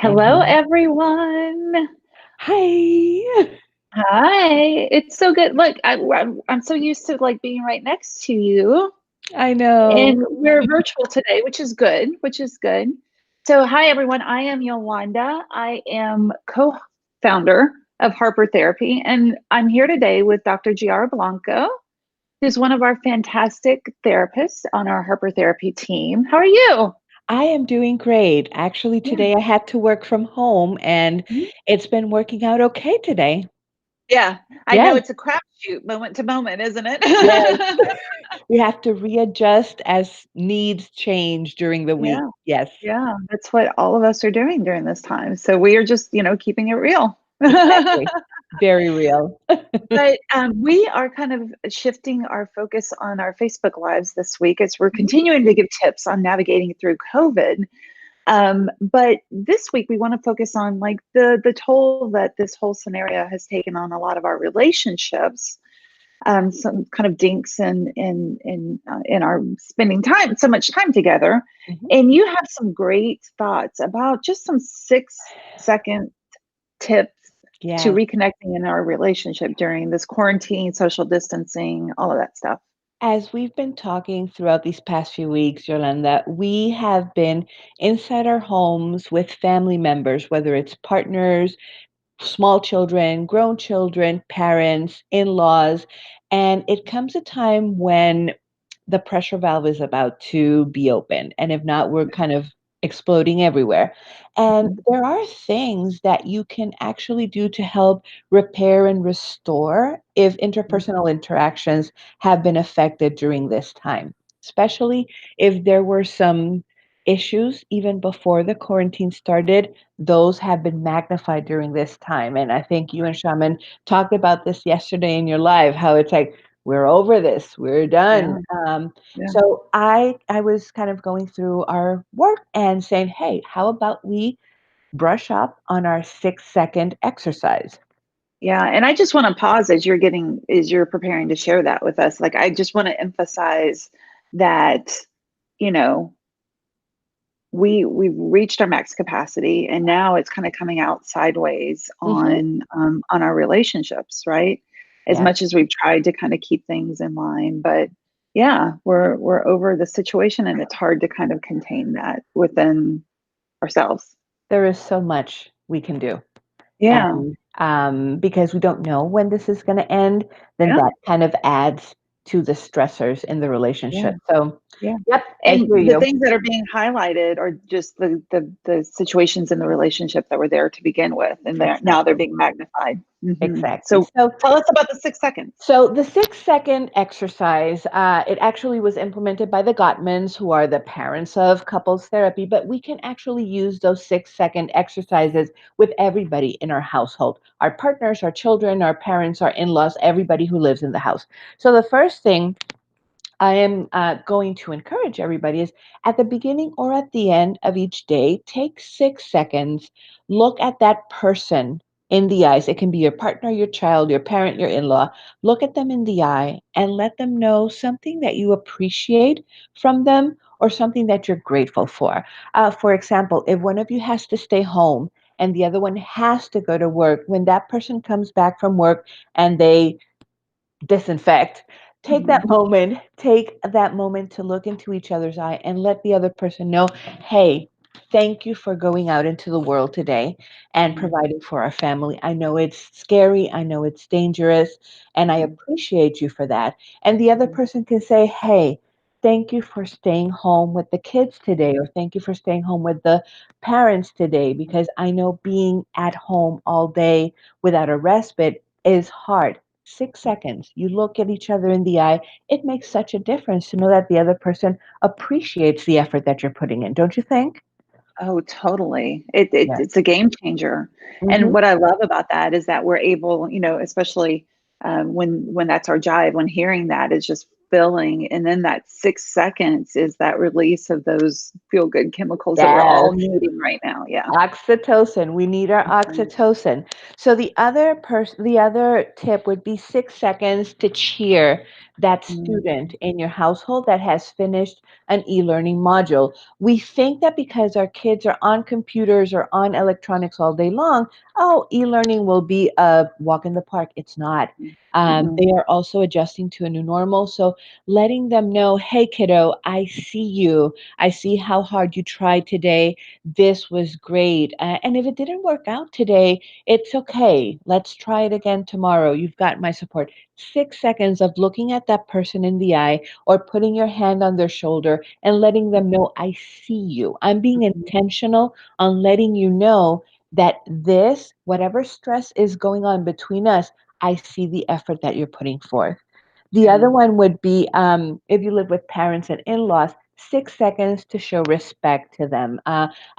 Hello, And everyone. hi. Hi. It's so good. Look, I'm so used to like being right next to you, I know. and we're virtual today, which is good. Which is good. So, hi, everyone. I am Yolanda. I am co-founder of Harper Therapy, and I'm here today with Dr. Yiara Blanco, who's one of our fantastic therapists on our Harper Therapy team. How are you? I am doing great. Actually, Yeah. today I had to work from home and it's been working out okay today. Yeah, I know Yes, it's a crapshoot moment to moment, isn't yes. it? We have to readjust as needs change during the week. Yeah, Yes, yeah, that's what all of us are doing during this time. So we are just, keeping it real. exactly. Very real. But we are kind of shifting our focus on our Facebook Lives this week as we're Mhm. continuing to give tips on navigating through COVID. But this week we want to focus on like the toll that this whole scenario has taken on a lot of our relationships, some kind of dinks in our spending so much time together. Mhm. And you have some great thoughts about just some 6-second tips to Yes. reconnecting in our relationship during this quarantine, social distancing, all of that stuff. As we've been talking throughout these past few weeks, Yolanda, we have been inside our homes with family members, whether it's partners, small children, grown children, parents, in laws. And it comes a time when the pressure valve is about to be opened. And if not, we're kind of exploding everywhere. And Mhm. there are things that you can actually do to help repair and restore if interpersonal interactions have been affected during this time, especially if there were some issues even before the quarantine started. Those have been magnified during this time. And I think you and Shaman talked about this yesterday in your live, how it's like, we're over this, we're Yeah, done. yeah. So I was kind of going through our work and saying, hey, how about we brush up on our 6 second exercise? Yeah, and I just want to pause as you're preparing to share that with us. Like, I just want to emphasize that, you know, we've reached our max capacity, and now it's kind of coming out sideways Hmm. on our relationships, right? As Yeah. much as we've tried to kind of keep things in line, but yeah, we're over the situation, and it's hard to kind of contain that within ourselves. There is so much we can do. Yeah, And because we don't know when this is going to end, then yeah, that kind of adds to the stressors in the yeah. relationship. So, Yeah. yep, I And hear the you. things that are being highlighted are just the situations in the relationship that were there to begin with, and now they're Exactly. being magnified. Exactly. So tell us about the 6 seconds. So the 6 second exercise, it actually was implemented by the Gottmans, who are the parents of couples therapy, but we can actually use those 6 second exercises with everybody in our household, our partners, our children, our parents, our in-laws, everybody who lives in the house. So the first thing I am going to encourage everybody is at the beginning or at the end of each day, take 6 seconds, look at that person in the eyes. It can be your partner, your child, your parent, your in law. Look at them in the eye and let them know something that you appreciate from them or something that you're grateful for. For example, if one of you has to stay home and the other one has to go to work, when that person comes back from work and they disinfect, Mhm. take that moment to look into each other's eye and let the other person know, hey, thank you for going out into the world today and Mhm. providing for our family. I know it's scary, I know it's dangerous, and I Mhm. appreciate you for that. And the other Mhm. person can say, hey, thank you for staying home with the kids today, or thank you for staying home with the parents today, because I know being at home all day without a respite is hard. 6 seconds, you look at each other in the eye. It makes such a difference to know that the other person appreciates the effort that you're putting in, don't you think? Oh, totally. It's a game changer. And Mhm. what I love about that is that we're able, especially when that's our jive, when hearing that is just filling, and then that 6 seconds is that release of those feel good chemicals that we're Yes. all needing right now. Yeah. Oxytocin. We need our Mhm. oxytocin. So the other tip would be 6 seconds to cheer that student Mhm. in your household that has finished an e-learning module. We think that because our kids are on computers or on electronics all day long, oh, e-learning will be a walk in the park. It's not. Mm-mm. They are also adjusting to a new normal. So letting them know, hey, kiddo, I see you. I see how hard you tried today. This was great. And if it didn't work out today, it's okay. Let's try it again tomorrow. You've got my support. 6 seconds of looking at that person in the eye or putting your hand on their shoulder and letting them know, I see you. I'm being Mhm. intentional on letting you know that this, whatever stress is going on between us, I see the effort that you're putting forth. The Yeah. other one would be if you live with parents and in laws, 6 seconds to show respect to them.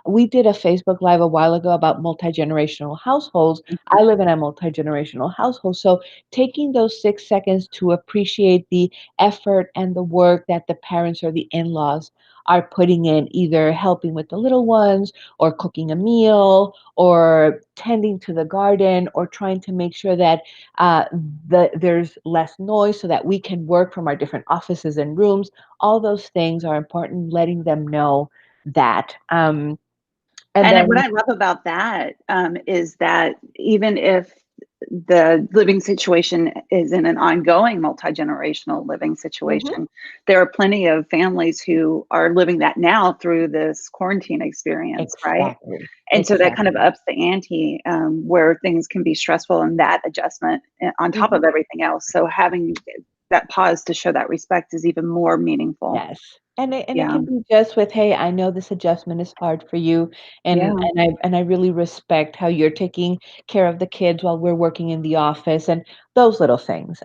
We did a Facebook Live a while ago about multi generational households. I Mhm. live in a multi generational household. So taking those 6 seconds to appreciate the effort and the work that the parents or the in laws are putting in, either helping with the little ones or cooking a meal or tending to the garden or trying to make sure that uh, there's less noise so that we can work from our different offices and rooms. All those things are important, letting them know that. And What then, I love about that is that even if the living situation is in an ongoing multi-generational living mhm, situation, there are plenty of families who are living that now through this quarantine experience, right? exactly, And so that kind of exactly. ups the ante where things can be stressful and that adjustment on top of Mhm. everything else. So having that pause to show that respect is even more meaningful. Yes. And it Yeah. can be just with, "Hey, I know this adjustment is hard for you, Yeah. and I really respect how you're taking care of the kids while we're working in the office," and those little things.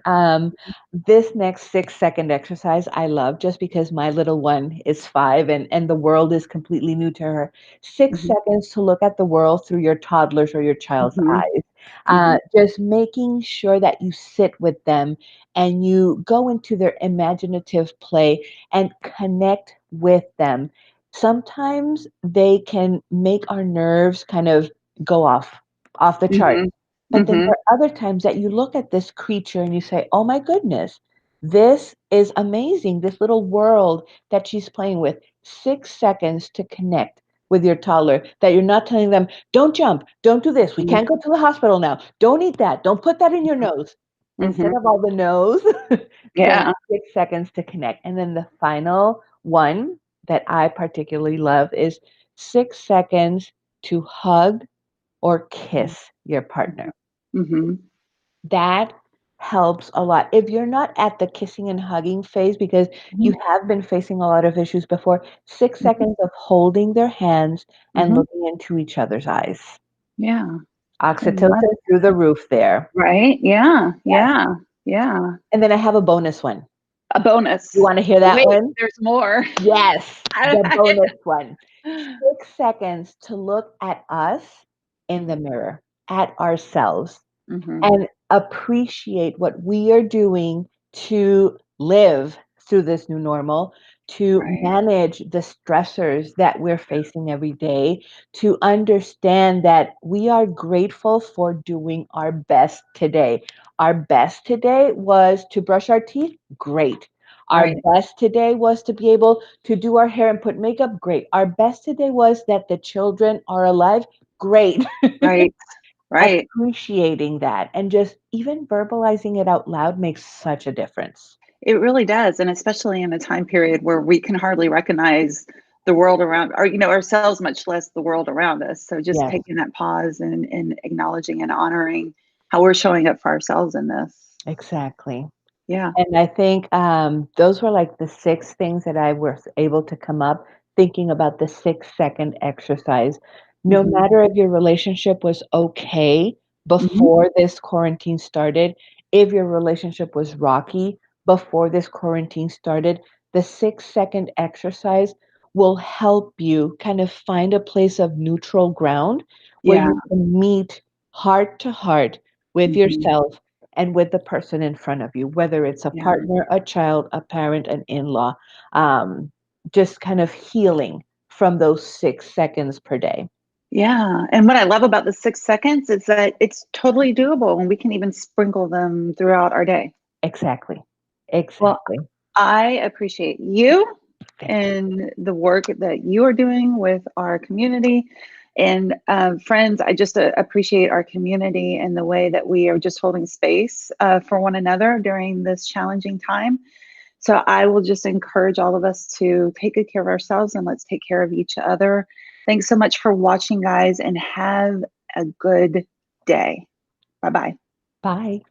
This next 6-second exercise I love just because my little one is 5 and the world is completely new to her. 6 Hmm. seconds to look at the world through your toddler's or your child's Hmm. eyes. Hmm. Just making sure that you sit with them and you go into their imaginative play and connect with them. Sometimes they can make our nerves kind of go off the chart. Hmm. But then Hmm. there are other times that you look at this creature and you say, "Oh my goodness, this is amazing. This little world that she's playing with." 6 seconds to connect with your toddler that you're not telling them, "Don't jump, don't do this. We Hmm. can't go to the hospital now. Don't eat that. Don't put that in your nose." Instead Hmm. of all the no's, just Yeah. 6 seconds to connect. And then the final one that I particularly love is 6 seconds to hug or kiss your partner. Hmm. That helps a lot. If you're not at the kissing and hugging phase because you Hmm. have been facing a lot of issues before, six Hmm. seconds of holding their hands and Hmm. looking into each other's eyes. Yeah. I love Oxytocin through the roof there. right. Yeah. Yes. Yeah. Yeah. And then I have a bonus one. A bonus. You want to hear that Wait, one? there's more. Yes, the bonus one. 6 seconds to look at us in the mirror, at ourselves, Hmm. and appreciate what we are doing to live through this new normal, to Right. manage the stressors that we're facing every day, to understand that we are grateful for doing our best today. Our best today was to brush our teeth. Great. Our Right. best today was to be able to do our hair and put makeup. Great. Our best today was that the children are alive. Great. Right. Right. Appreciating that and just even verbalizing it out loud makes such a difference. It really does, and especially in a time period where we can hardly recognize the world around or, ourselves, much less the world around us. So just Yes, taking that pause and acknowledging and honoring how we're showing up for ourselves in this. exactly. Yeah. And I think those were like the 6 things that I was able to come up thinking about the 6 second exercise. No Mhm. matter if your relationship was okay Mhm. before this quarantine started, if your relationship was rocky before this quarantine started, the 6 second exercise will help you kind of find a place of neutral ground where Yeah. you can meet heart to heart with Mhm. yourself and with the person in front of you, whether it's a Yeah. partner, a child, a parent, an in-law, um, just kind of healing from those 6 seconds per day. Yeah, and what I love about the 6 seconds is that it's totally doable, and we can even sprinkle them throughout our day. Exactly. Well, Exactly. I appreciate you Thank you. and the work that you are doing with our community. And friends, I just appreciate our community and the way that we are just holding space for one another during this challenging time. So I will just encourage all of us to take good care of ourselves and let's take care of each other. Thanks so much for watching, guys, and have a good day. Bye bye. Bye.